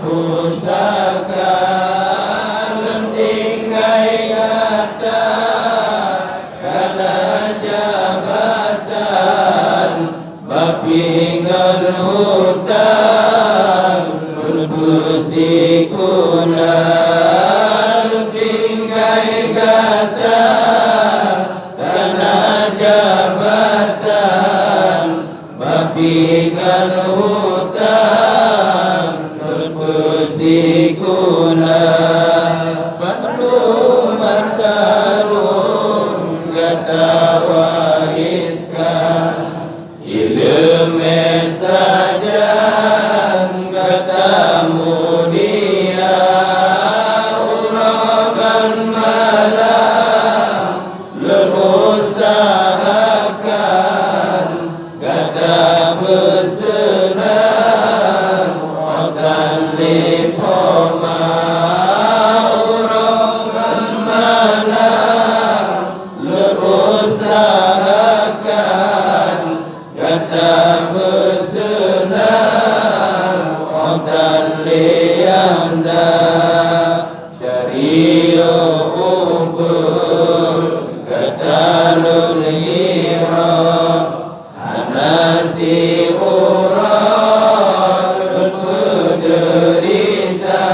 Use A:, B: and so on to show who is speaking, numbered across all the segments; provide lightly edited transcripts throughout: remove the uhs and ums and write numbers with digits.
A: pusaka tinggai kata kata jabatan bapingan hutang berpusikuna tinggai kata kata jabatan bapingan hutang berpusikuna wariskan ilmu saja kata mulia uragan malam lelusahakan kata bersenang akan lipoma uragan malam usahakan kata bersenang dan lianda dari ubur kata lulira anasi urat berderita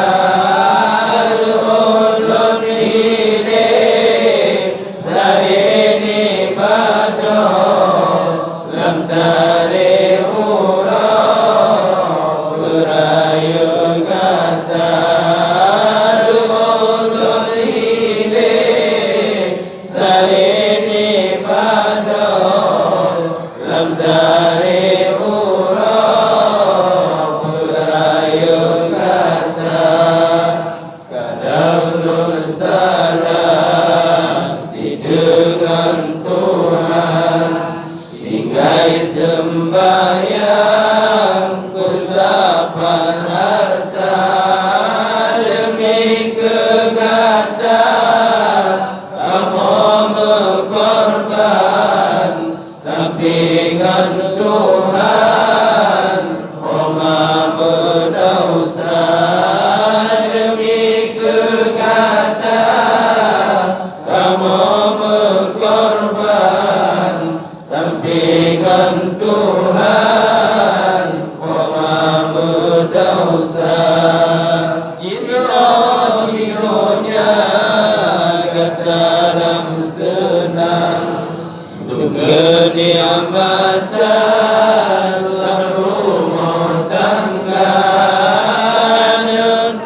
A: ulun hidih sarini bado lam tari urang berayu kata ulun hidih sarini bado lam tari urang berayu kata kadang nur salah dengan Tuhan hinggai sembahyang kusapan harta demi kegata kamu berkorban sampingan Tuhan oma berdosa demi kegata kamu berkorban sampingan Tuhan oma berdosa bironya kata dalam senang duga niamatan rumah tangga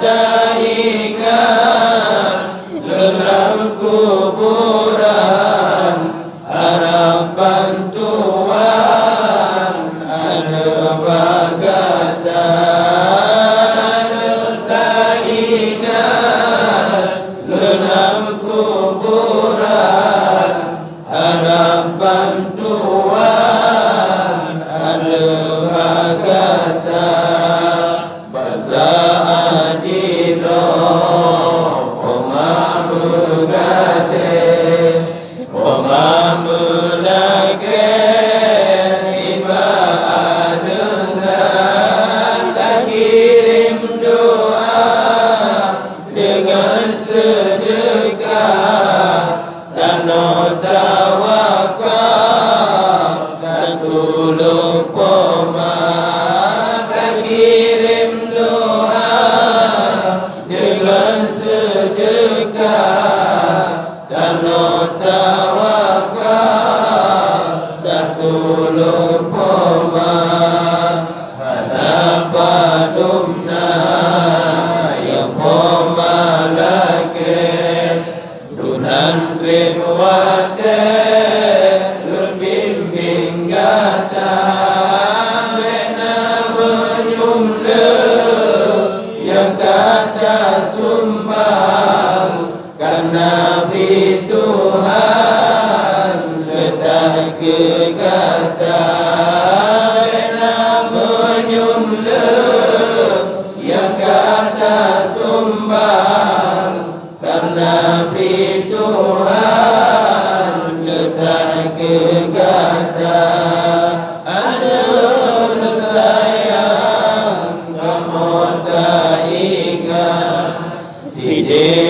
A: tak ingat dalam kuburan harapan Tuhan ada bagatan tak ingat dalam kuburan harapan Tuhan ada bagatan bahasa adilo oma bergade oma melage ibadah dengan tak kirim doa dengan sedekah dan tawakal dan tulung poma tak kirim doa dengan sedekah dan tawakal dan tulung poma hanapa dumna yang poma lagi dunan kriwate lur bimbing gata mena menyumle yang kata sumbang karena Nabi Tuhan letak ke kata mena menyumle yang kata sumbang karena Nabi Tuhan letak ke kata ada sayang kamu tak ติ